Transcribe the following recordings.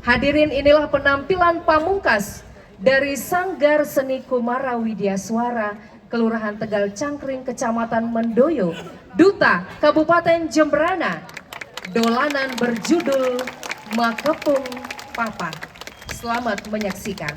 Hadirin, inilah penampilan pamungkas dari Sanggar Seni Kumara Widyaswara, Kelurahan Tegal Cangkring, Kecamatan Mendoyo, Duta, Kabupaten Jemberana. Dolanan berjudul Makepung Papa. Selamat menyaksikan.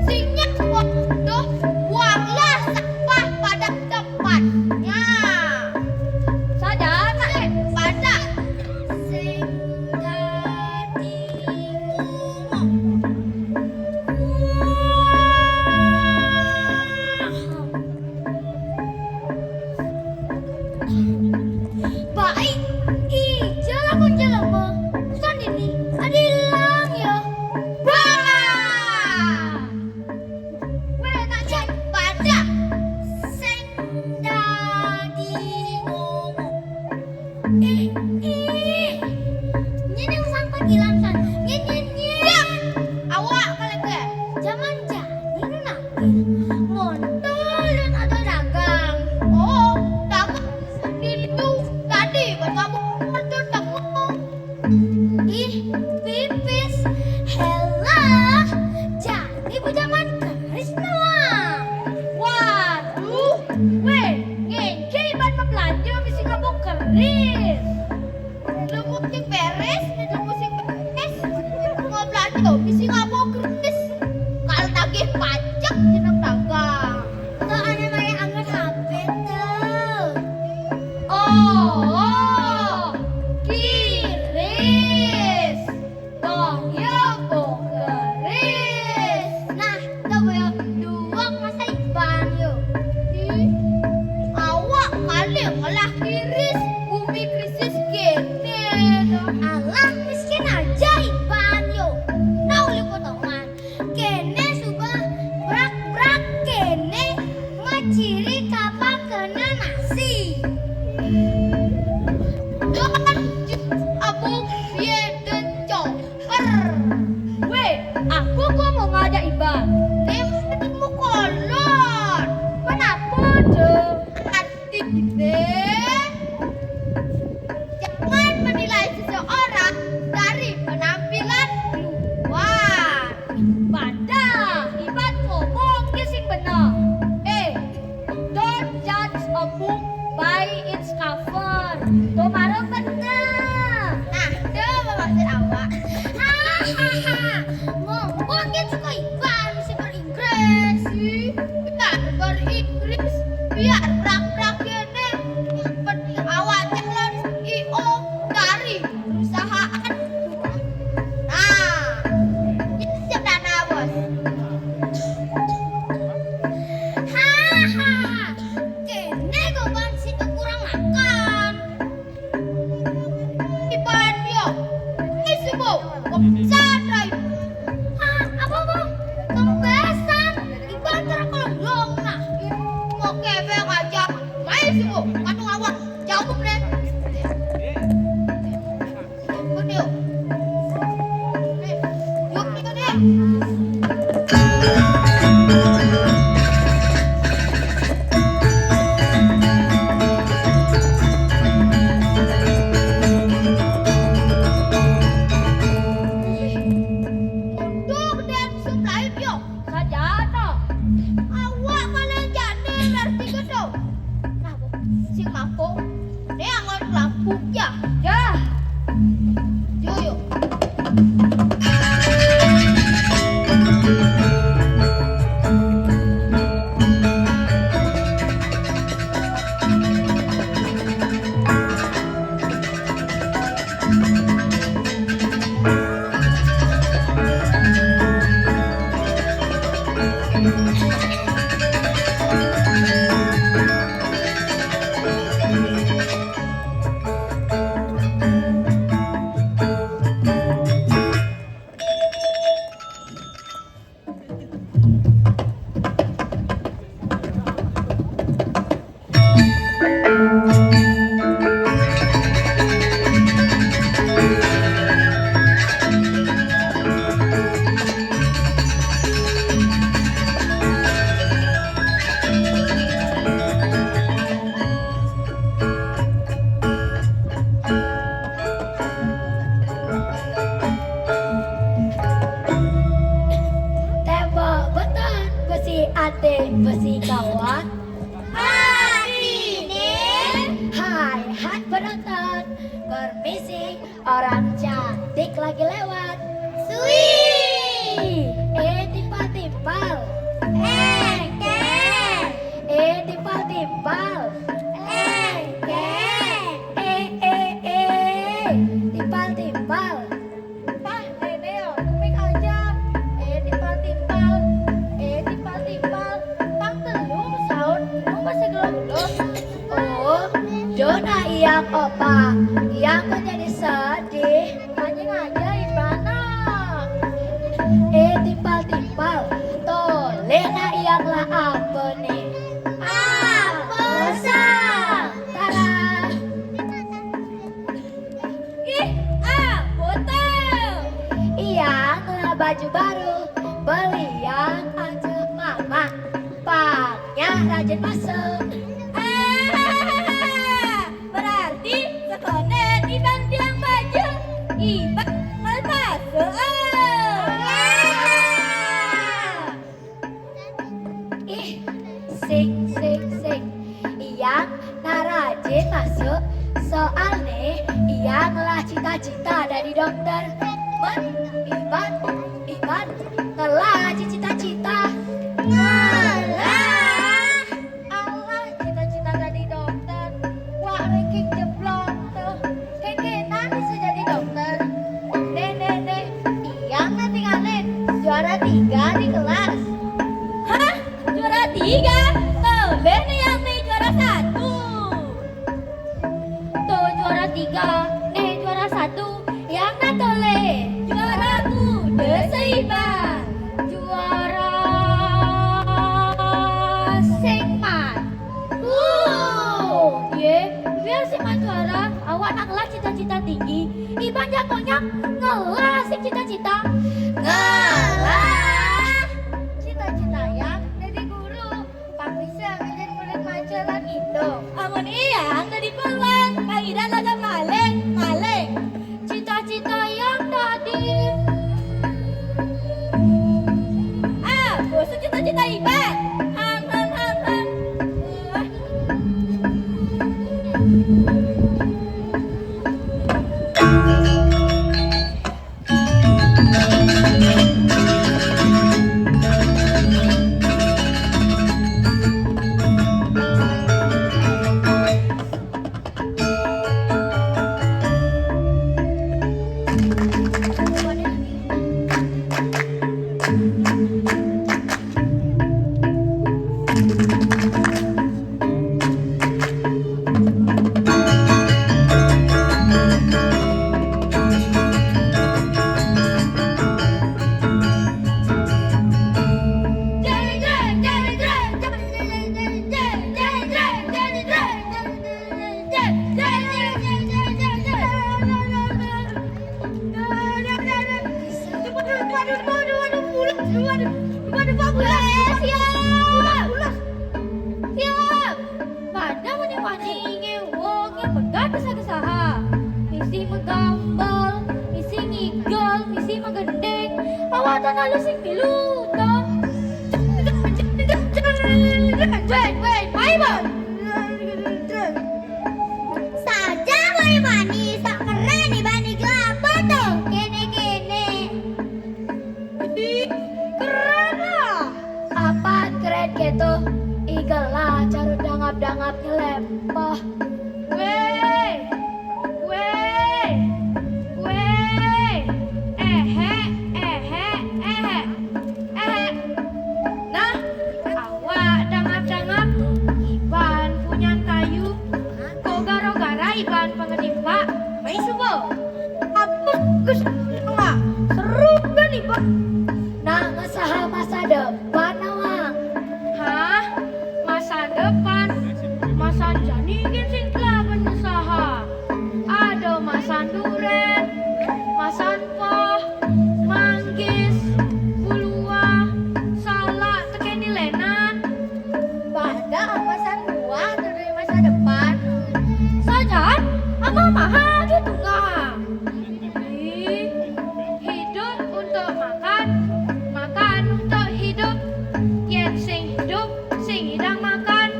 Sing Montol yang ada dagang. Oh, dagang sendiri tuh tadi buat kamu montol dagang. Ih, pipis. Helah, jadi bujangan keris nawang. Waduh, weh, ngece ban belanja mesti kamu keris. Lu musik beres, lu musik beres. Mau belanja mesti kamu keris. Kalau tagih pajak jeneng dagang. Tuh ada kayak angkat HP tuh. Oh, kiris. Bong ya bong keris. Nah, coba ya duang masa iban yuk. Awak kali ngolah kiris, bumi krisis gini. Alah miskin aja iban yuk. Nah uli potongan. Kene subah brak-brak kene maciri kapan kena nasi. Jangan abuk bieden coper. Weh, aku gua mau ngajak iban. Mau kolon. Kenapa deh? Hati deh. Jangan menilai seseorang dari penampilan luar. Pada iban ngomong sing benar. Don't judge a book by its cover. Tuh marah benar. Nah, tuh maksud awak. Hahaha. Ngomongnya suka iban mesti beringgris. Biar beringgris. Biar brak-brak ini. Yang penting awak calon CEO dari perusahaan. Nah, itu siap dana bos. Hahaha. Kene goban situ kurang makan. Iban yo. Isi bo. Kopsan rai. Hah, apa bo? Kamu besan. Iban terang kolong nah. Mau kebek aja. Main sih bo. Kantung awak. Jauh deh. Yuk, yuk. Yuk, yuk deh. Untuk dan supply yuk. Sajana. Awak kalian jadi ngerti gitu. Nah, bu, sing mampu. Ini angon lampu ya. Ya. Yuk, yuk. Tembok beton besi ate besi kawan. Hari ini hai hai penonton. Permisi, orang cantik lagi lewat. Sui. Timpal-timpal. Timpal-timpal. Timpal-timpal. Pah, Neneo, kumik aja. Timpal-timpal. Timpal-timpal. Pang telur saun, lu masih gelap-gelap. Oh, Dona yang opa, yang menjadi sedih. Anjing aja ibana. Timpal-timpal. Tolena yang lah apa nih? Apa sang? Tara. Ih, betul. Iya, baju baru. Beli yang aja mama. rajin masuk. Berarti sekolah Iban bilang baju, Iban mal masuk. Sing. Iyang narajin masuk. Soalnya Iyang lah cita-cita dari dokter. Iban telah cita-cita. Ngalah. Allah cita-cita jadi dokter. Wah ranking jeblok tuh. Kekenan bisa jadi dokter. Nek. Iyang nanti ngalin juara 3 di kelas. Hah? Juara 3? Tuh, Lene yang nih juara 1. Tuh juara 3, nih juara 1. Yang natole juara kuda seimbang. Juara singman. Biar singman juara. Awak nak ngelah cita-cita tinggi. Iban jagonya ngelah sing cita-cita. Ngalah. Cita-cita yang jadi guru. Pak bisa ngajin murid majalah itu. Amun iya jadi peluang. Kaidan agak maleng. Cita-cita yang tadi. Bosan cita-cita Iban. Hang. Siap. Pada wani-wani ngewong yang pegat kesah-kesaha. Isi megambal, isi ngigol, isi megendeng. Awatan halus sing pilu toh. Wait, Maimun. Saja wani-wani sak keren dibanding apa tuh? Kene. Keren lah. Apaan keren gitu? Igelah carut dangap-dangap nyelepah. Weh. Nah, awak dangap-dangap. Iban punya kayu. Kok gara-gara Iban pengetimpa. Mai subuh. Apa kesenangan? Seru kan Iban? Nah, ngesaha masa depan awang. Hah? Masa depan? Masa jani sing kelaban usaha. Ada masan duren, masan poh, manggis, bulua, salak, teken dilenan. Pada masan buah dari masa depan. Sajan, apa mahal gitu nggak? Hidup untuk makan untuk hidup. Yen sing hidup, sing hidang makan.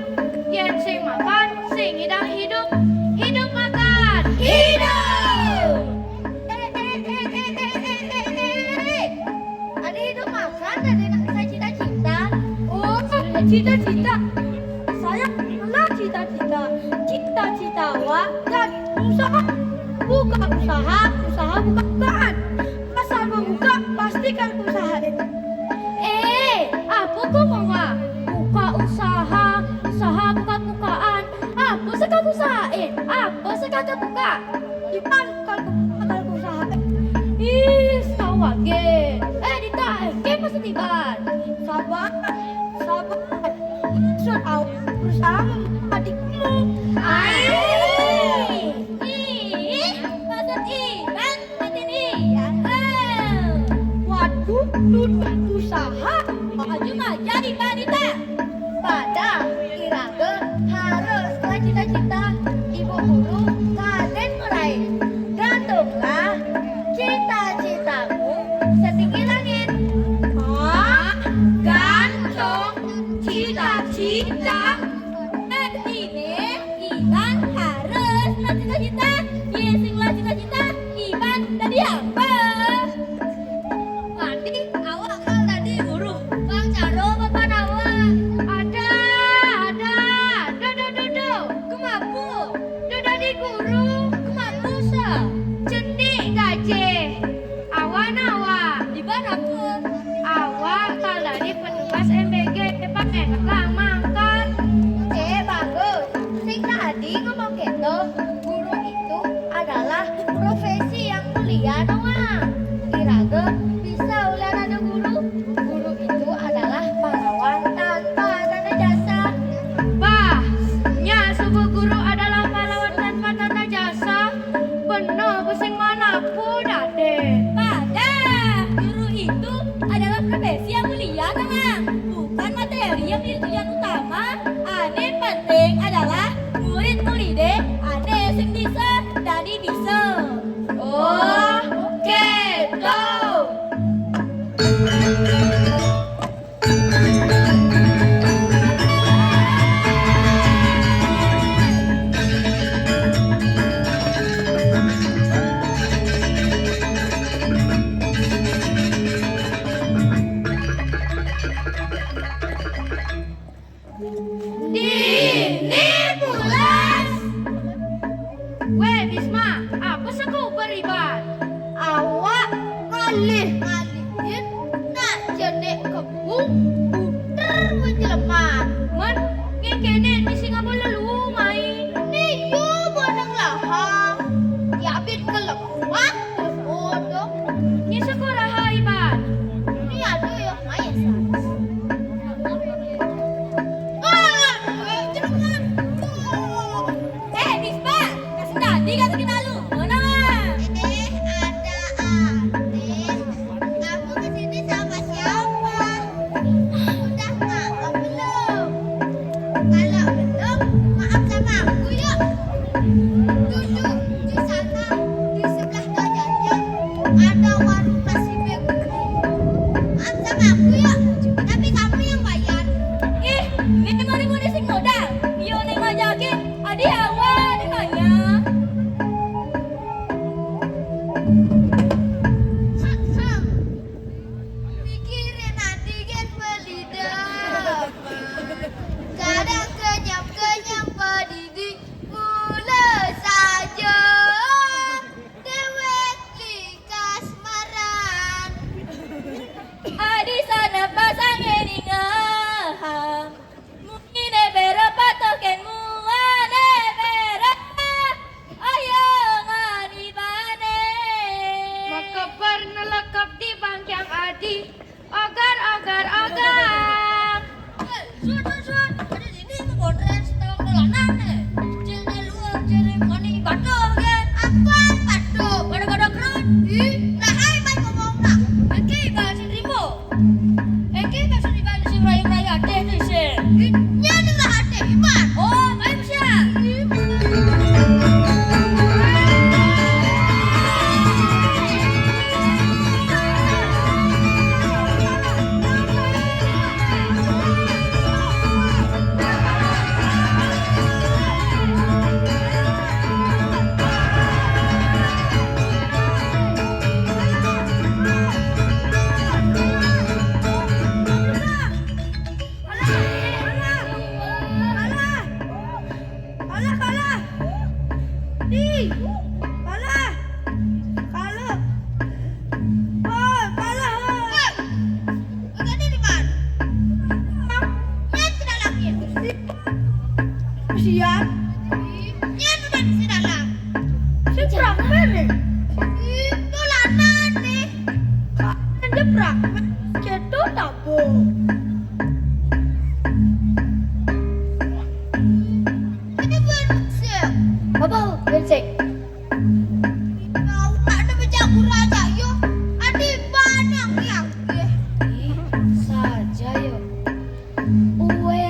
Yen sing makan, sing hidang hidup. Hidup makan, hidup. Ada hidup makan, ada nak cita-cita. Oh, cita-cita. Saya pernah cita-cita. Cita-cita wak dan usaha. Buka usaha buka-bukaan. Asal membuka, pastikan usahain. Apa kau mau buka usaha buka-bukaan? Apa sekal usahain? Apa sekal buka? Iban kalau usahain. Sawa ge. Dita, ge masih tiban. Sabar. Maksud awak berusaha adikmu. Maksud Iban matiin iya. Waduh, usaha. Maju jadi Dita. pada Iraga haruslah cita-cita ibu guru kalian meraih. Gantunglah cita-citamu setinggi langit. Hah? Gantung cita-cita. Ini Iban haruslah cita-cita. Yesinglah cita-cita Iban tadi apa? Tadi awak kan tadi guru. Bang Caro bapak nawa. Ada. Do. Kemapu. Do tadi guru. Kemapu sa. Cenik gaje. Awak nawa. Iban apa? Awak kan tadi petugas MBG. Pakai ngelang mangkat. Bagus. Sing tadi ngomong gitu. Guru itu adalah profesi yang mulia doang. Iraga bisa ulian ada guru. Guru itu adalah pahlawan tanpa tanda jasa. Bah, nya sebuah guru adalah pahlawan tanpa tanda jasa. Benar pusing mana pun ade. Pada guru itu adalah profesi yang mulia doang. Bukan materi yang menjadi tujuan utama. Ane penting adalah murid-muridnya ane sing bisa jadi bisa. Oh, gitu. Dini pulas. Weh, Bisma, apa sih kau beriban? Awak ngalih ngalihin nak jadi kebun puter menjeleman. Men, ngekene misi nggak boleh lu main. Ni yo bonang lahang. Ya bit kelepak bodoh. Ni sekolah haiban. Ni ada yang main. Bisma, kasih tadi kasih kita lu. Mana? Ada Ade. Kamu kesini sama siapa? Udah maaf belum? Kalau belum, maaf sama aku yuk. Duduk di sana, di sebelah kanan ada warung nasi begini. Maaf sama aku yuk. Tapi kamu yang bayar. Ih, ini mau sing modal. Yo ning ngajakin, adi awak ning nanya. Mikirin nanti kan beli dapat. Kadang kenyam-kenyam pedidi mulai saja. Dewek di kasmaran. Adi sana pasang ini ngaham. Mungkin ebera patoken muane bera. Ayo ngani bane. Maka pernah lekap di bangkang adi. Agar. Sun. Ada di sini modern setengah dolanan nih. Jangan luar jadi mani batuk kan? Apa batuk? Kada kerut. Ih, nah hai mai ngomong nak. Eki bahasa rimo. Eki bahasa di bahasa raya deh tu sih. Nya dengar hati iman. Oh, ayo sia. Kalah. Di. Kalah. Oh, kalah. Enggak di mana? Nya tidak lagi. Siap. Nya sudah di dalam. Jebrak mana? Itu lanan nih. Jebrak. Gitu tabu. Ini bersih. Apa bersih? Kau ada berjago raja yo. Ada banyak yang saja yo. Uwe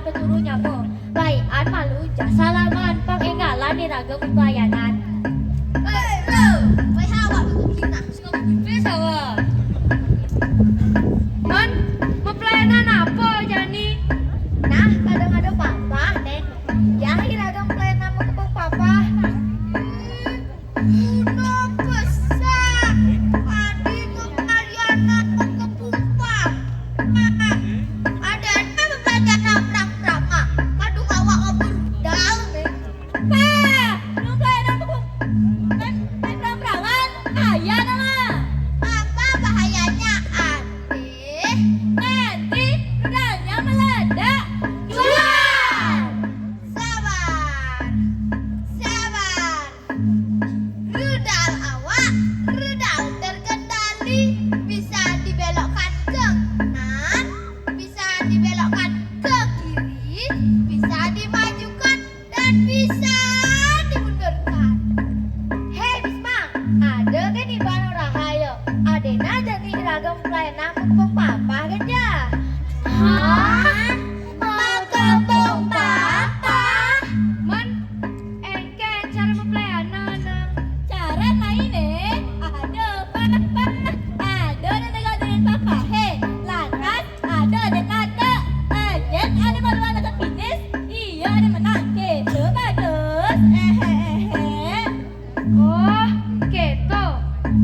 peturunya po. Bayan malu jasa laman panginggalan ni ragam pelayanan. Lo, may hawa betul kita. Suka betul sawa. Man, mapelayanan apa Jani? Nah, kadang-kadang papa, Neng. Ya, ragam pelayanan mo ke papa. Udah besar. Adi pelayanan mo ke pumpa. Ada pelayanan perang-peranga. Kadung awak ngaburdal, Neng. Nung pelayanan mo kan perang-perangan. Ayah nama. Apa bahayanya, Adik? Nanti rudalnya meledak. Jual! Sabar. Sabar. Rudal awak, rudal terkendali. Bisa dibelokkan ke kanan, bisa dibelokkan ke kiri, bisa dimajukan, dan bisa dimundurkan. Hei Bisma, ada kan di Bano Rahayu? Adena jadi ragam pelayanan untuk papa kan ya? Hah? Makapong papa? Man, engke cara mapelayanan. Cara mainnya ada papa, ada dengan papa. Hei, lantas ada dengan aja ada malu ke fitness, iya ada menang gitu bagus. Oh, keto.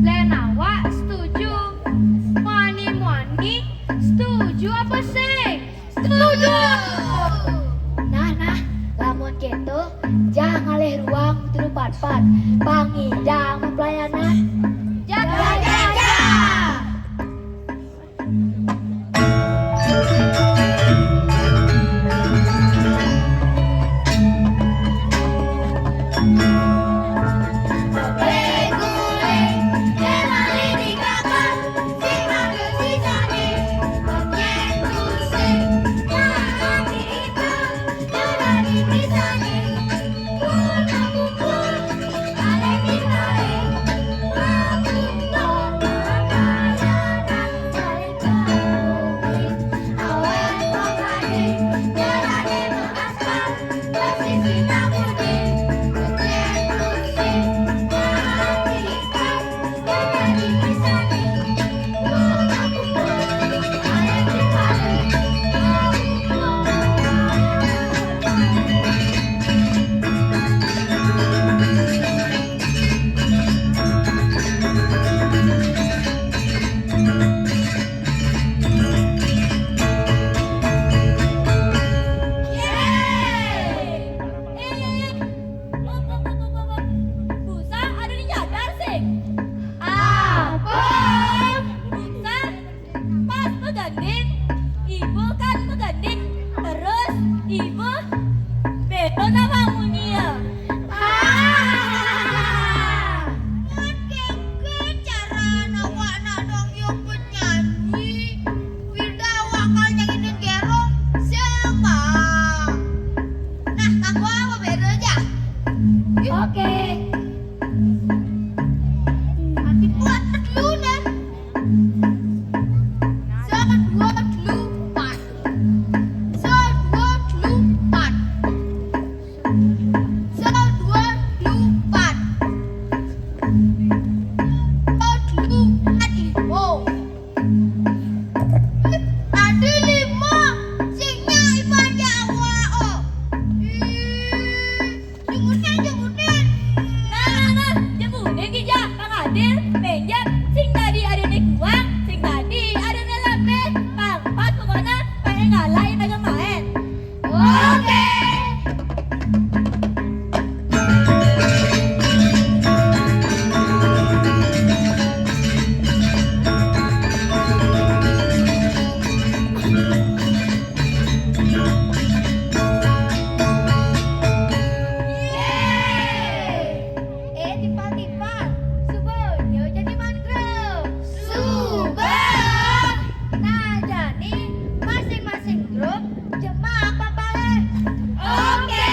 Lenawa setuju. Muani setuju apa sih? Setuju. Nah, lamun gitu, jangan ngalih ruang turu pat-pat. Pangidang pelayanan. Jaga. Busa ada di nyadar sih. Apa? Busa pas meganding, ibu kan meganding, terus ibu beto sama Munia. Cara nawak nadong yung penyanyi, Wilda wakal nyanginin gerong, sembang. Nah, aku apa beda aja? Oke. Nanti buat dulu deh. Sebuat lupat. Sebuat lupat. Sebuat lupat. Sebuat lupat ibu. Tadi 5 singnya ibadah awak. Jemunin. Nah, jemunin gija Kang Adil, menjak sing tadi ada nih kuang, sing tadi ada nih lepet, Kang Pat pokoknya pengen ngalahin aja main. Oke. Tiba-tiba subonyo jadi mangrove. Subah. Nah, jadi masing-masing grup jemaah papale. Oke.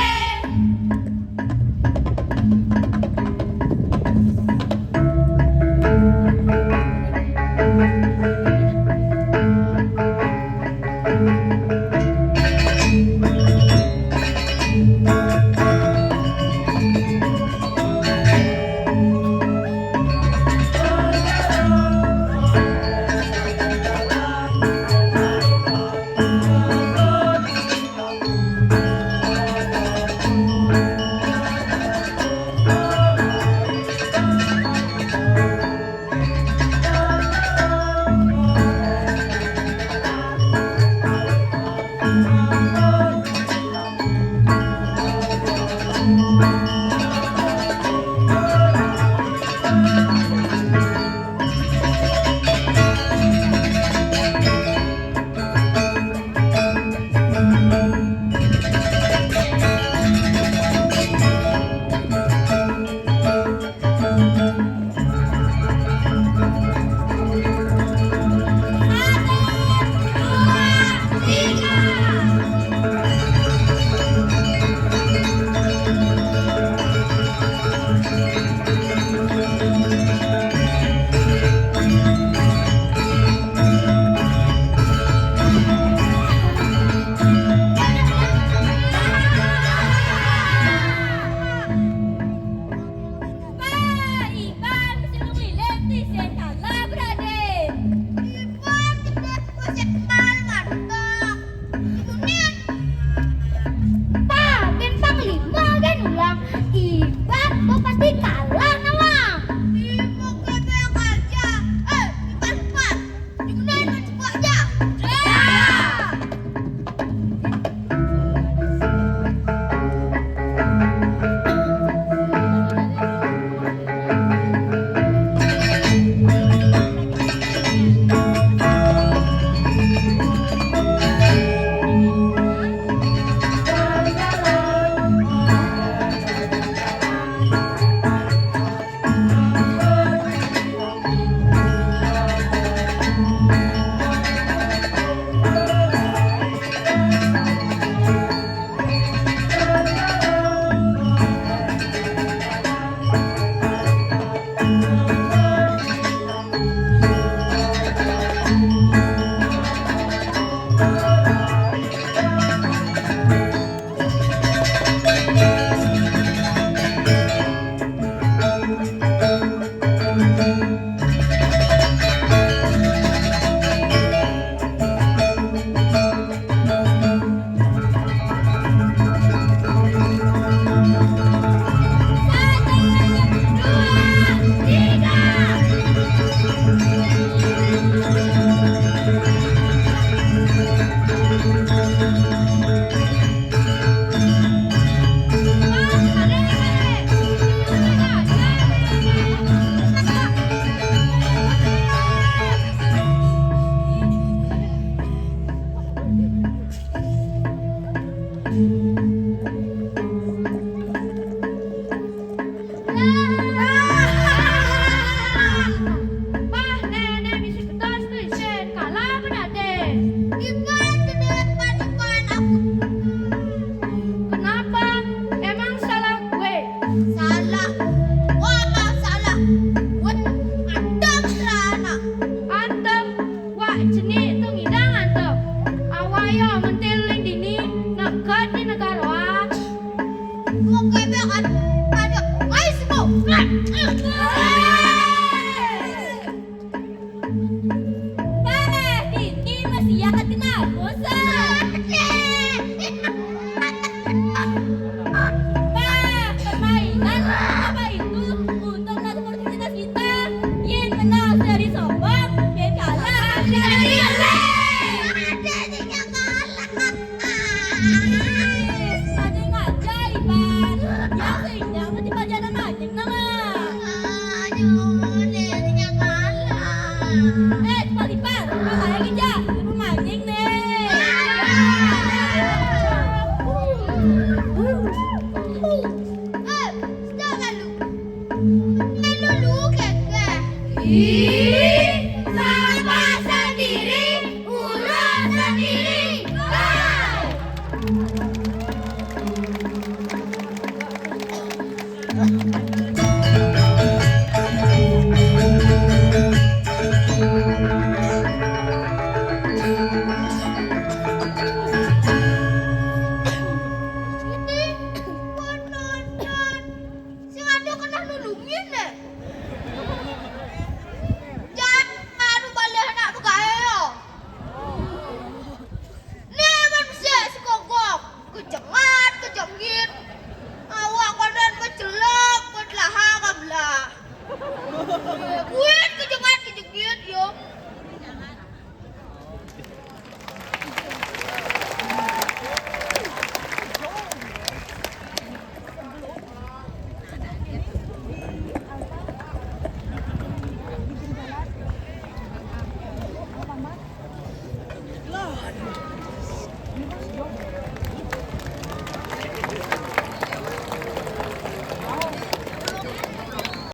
Ini masih yakin kenapa, permainan apa itu untuk mengatur sportivitas kita. Yang menang dari sombong, yang kalah dari Jadinya kalah. Anjing ajaiban. Yang seindah mesti pelajaran anjing nama. Aduh, jadinya kalah. Palipar, makanya kita, anjing nih.